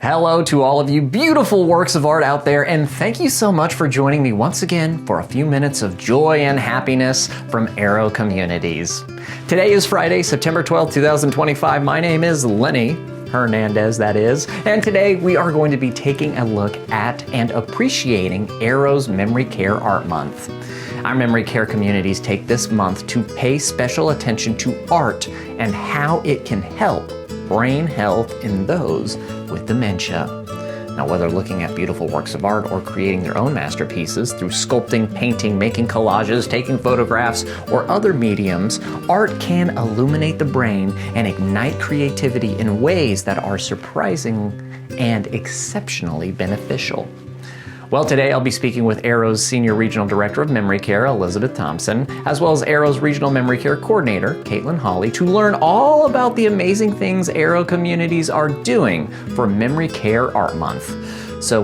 Hello to all of you beautiful works of art out there, and thank you so much for joining me once again for a few minutes of joy and happiness from Aero Communities. Today is Friday, September 12th, 2025. My name is Lenny Hernandez, that is, and today we are going to be taking a look at and appreciating Aero's Memory Care Art Month. Our memory care communities take this month to pay special attention to art and how it can help brain health in those with dementia. Now, whether looking at beautiful works of art or creating their own masterpieces through sculpting, painting, making collages, taking photographs, or other mediums, art can illuminate the brain and ignite creativity in ways that are surprising and exceptionally beneficial. Well, today I'll be speaking with Aero's Senior Regional Director of Memory Care, Elizabeth Thompson, as well as Aero's Regional Memory Care Coordinator, Kaitlynn Holley, to learn all about the amazing things Aero communities are doing for Memory Care Art Month. So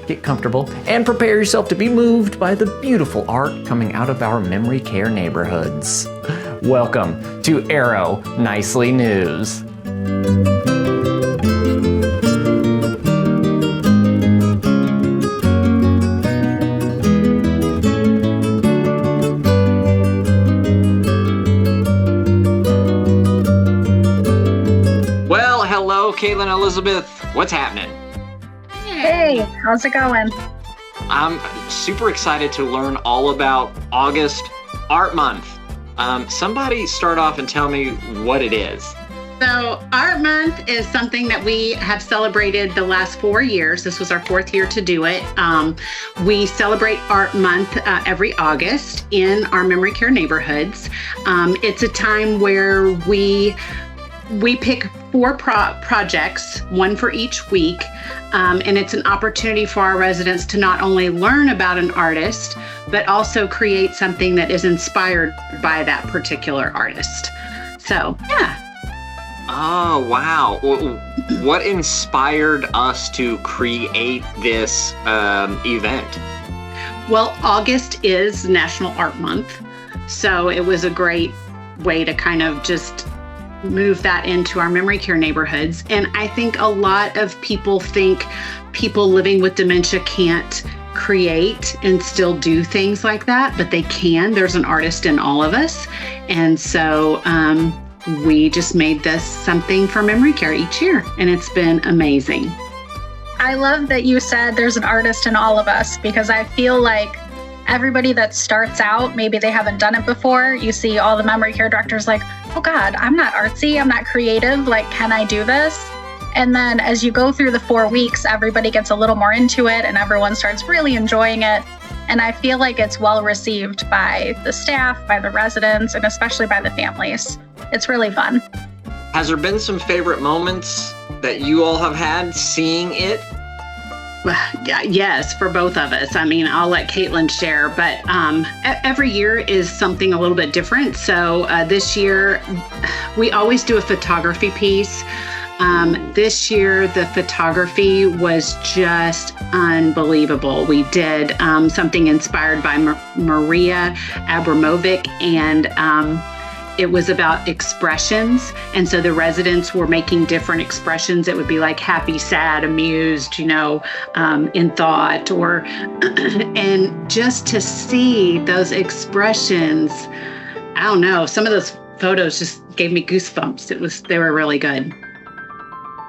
get comfortable and prepare yourself to be moved by the beautiful art coming out of our memory care neighborhoods. Welcome to Aero Nicely News. Kaitlynn, Elizabeth, what's happening? Hey, how's it going? I'm super excited to learn all about August Art Month. Somebody start off and tell me what it is. So Art Month is something that we have celebrated the last 4 years. This was our 4th year to do it. We celebrate Art Month every August in our memory care neighborhoods. It's a time where we pick 4 projects, one for each week, and it's an opportunity for our residents to not only learn about an artist, but also create something that is inspired by that particular artist. So, yeah. Oh, wow. What inspired us to create this event? Well, August is National Art Month, so it was a great way to kind of just move that into our memory care neighborhoods. And I think a lot of people think people living with dementia can't create and still do things like that, but they can. There's an artist in all of us. And so we just made this something for memory care each year, and it's been amazing. I love that you said there's an artist in all of us, because I feel like everybody that starts out, maybe they haven't done it before. You see all the memory care directors like, oh God, I'm not artsy, I'm not creative, like, can I do this? And then as you go through the 4 weeks, everybody gets a little more into it and everyone starts really enjoying it. And I feel like it's well received by the staff, by the residents, and especially by the families. It's really fun. Has there been some favorite moments that you all have had seeing it? Yes, for both of us. I mean, I'll let Kaitlynn share, but every year is something a little bit different. So this year, we always do a photography piece. This year, the photography was just unbelievable. We did something inspired by Maria Abramovic, and it was about expressions. And so the residents were making different expressions. It would be like happy, sad, amused, in thought, or, and just to see those expressions, I don't know, some of those photos just gave me goosebumps. They were really good.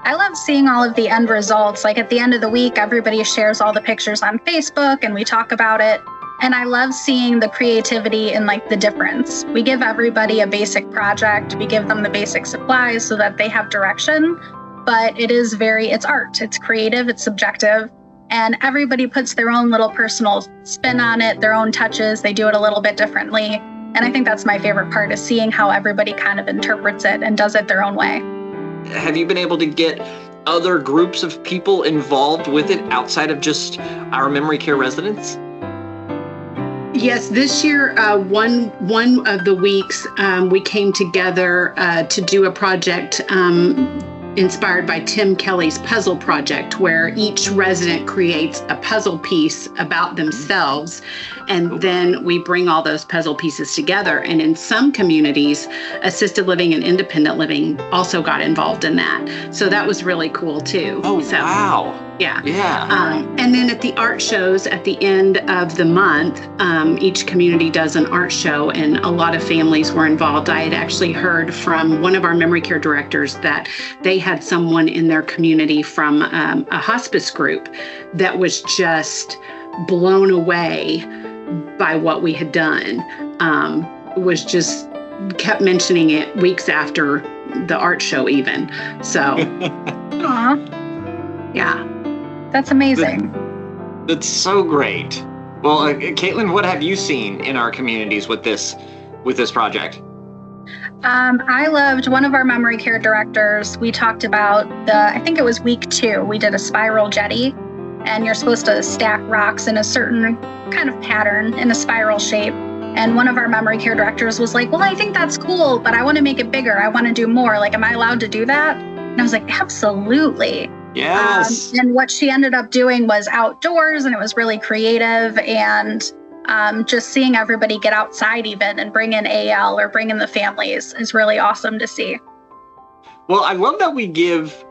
I love seeing all of the end results. Like at the end of the week, everybody shares all the pictures on Facebook and we talk about it. And I love seeing the creativity and like the difference. We give everybody a basic project. We give them the basic supplies so that they have direction, but it's art. It's creative, it's subjective, and everybody puts their own little personal spin on it, their own touches. They do it a little bit differently. And I think that's my favorite part, is seeing how everybody kind of interprets it and does it their own way. Have you been able to get other groups of people involved with it outside of just our memory care residents? Yes, this year, one of the weeks, we came together to do a project inspired by Tim Kelly's puzzle project, where each resident creates a puzzle piece about themselves, and then we bring all those puzzle pieces together. And in some communities, assisted living and independent living also got involved in that. So that was really cool too. Oh, wow. Yeah. Yeah. And then at the art shows at the end of the month, each community does an art show, and a lot of families were involved. I had actually heard from one of our memory care directors that they had someone in their community from a hospice group that was just blown away by what we had done. Was just kept mentioning it weeks after the art show even. So, Aw, yeah. that's amazing. That's so great. Well, Kaitlynn, what have you seen in our communities with this project? I loved one of our memory care directors. We talked about I think it was week 2, we did a spiral jetty, and you're supposed to stack rocks in a certain kind of pattern in a spiral shape. And one of our memory care directors was like, well, I think that's cool, but I want to make it bigger. I want to do more. Like, am I allowed to do that? And I was like, absolutely. Yes. And what she ended up doing was outdoors, and it was really creative. And just seeing everybody get outside even and bring in AL or bring in the families is really awesome to see. Well, I love that we give,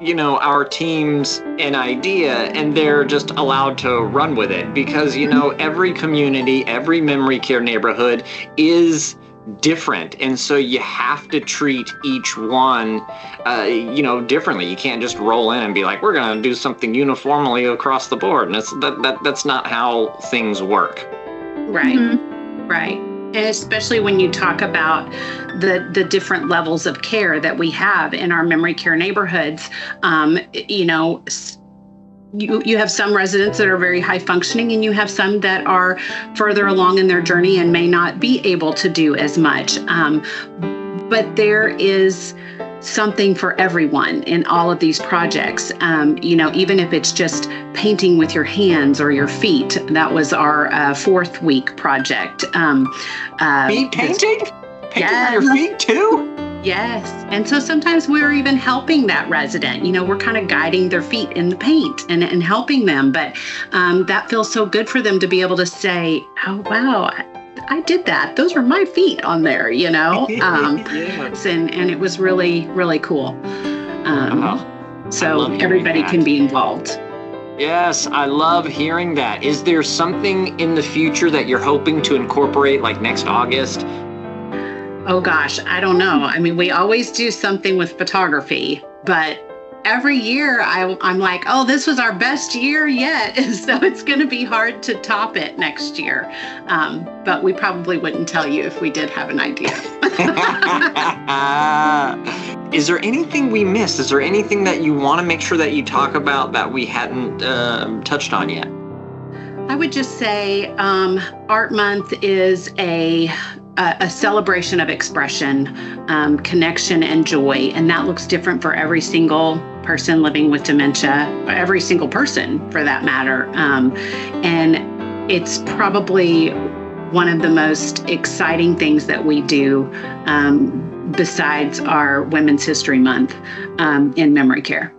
our teams an idea and they're just allowed to run with it, because, every community, every memory care neighborhood is different. And so you have to treat each one, differently. You can't just roll in and be like, we're going to do something uniformly across the board. And that's not how things work. Right. Mm-hmm. Right. And especially when you talk about the different levels of care that we have in our memory care neighborhoods, you have some residents that are very high functioning, and you have some that are further along in their journey and may not be able to do as much. But there is something for everyone in all of these projects. Even if it's just painting with your hands or your feet. That was our 4th week project. Feet painting? Painting yes. with your feet too? Yes. And so sometimes we're even helping that resident. We're kind of guiding their feet in the paint and helping them. But that feels so good for them to be able to say, oh, wow, I did that. Those were my feet on there, yes. and it was really, really cool. So everybody can be involved. Yes, I love hearing that. Is there something in the future that you're hoping to incorporate, like next August? Oh gosh, I don't know. I mean, we always do something with photography, but every year I'm like, oh, this was our best year yet. So it's going to be hard to top it next year. But we probably wouldn't tell you if we did have an idea. Is there anything we missed? Is there anything that you want to make sure that you talk about that we hadn't touched on yet? I would just say Art Month is a celebration of expression, connection, and joy. And that looks different for every single person living with dementia, or every single person for that matter. And it's probably one of the most exciting things that we do besides our Women's History Month in memory care.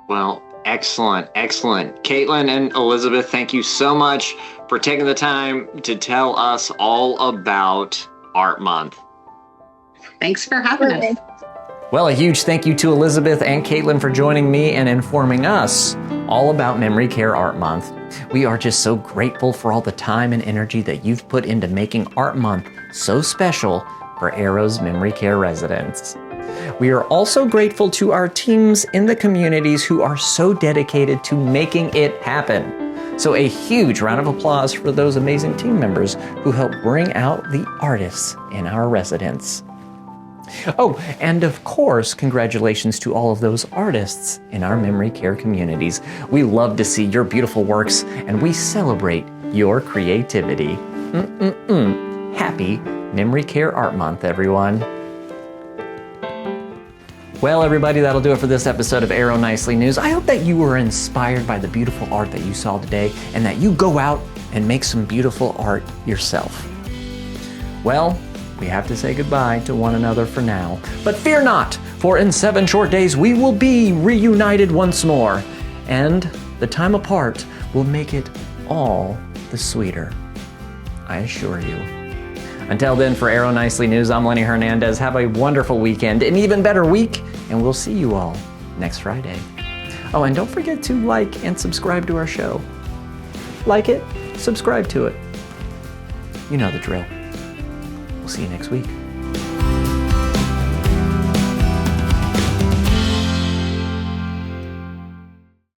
Well, excellent. Kaitlynn and Elizabeth, thank you so much for taking the time to tell us all about Art Month. Thanks for having us. Well, a huge thank you to Elizabeth and Kaitlynn for joining me and informing us all about Memory Care Art Month. We are just so grateful for all the time and energy that you've put into making Art Month so special for Arrow's Memory Care residents. We are also grateful to our teams in the communities who are so dedicated to making it happen. So a huge round of applause for those amazing team members who help bring out the artists in our residents. Oh, and of course, congratulations to all of those artists in our memory care communities. We love to see your beautiful works, and we celebrate your creativity. Happy Memory Care Art Month, everyone. Well, everybody, that'll do it for this episode of Arrow Nicely News. I hope that you were inspired by the beautiful art that you saw today, and that you go out and make some beautiful art yourself. Well, we have to say goodbye to one another for now. But fear not, For in 7 short days we will be reunited once more, and the time apart will make it all the sweeter, I assure you. Until then, for Arrow Nicely News, I'm Lenny Hernandez. Have a wonderful weekend, an even better week, and we'll see you all next Friday. Oh, and don't forget to like and subscribe to our show. Like it, subscribe to it. You know the drill. We'll see you next week.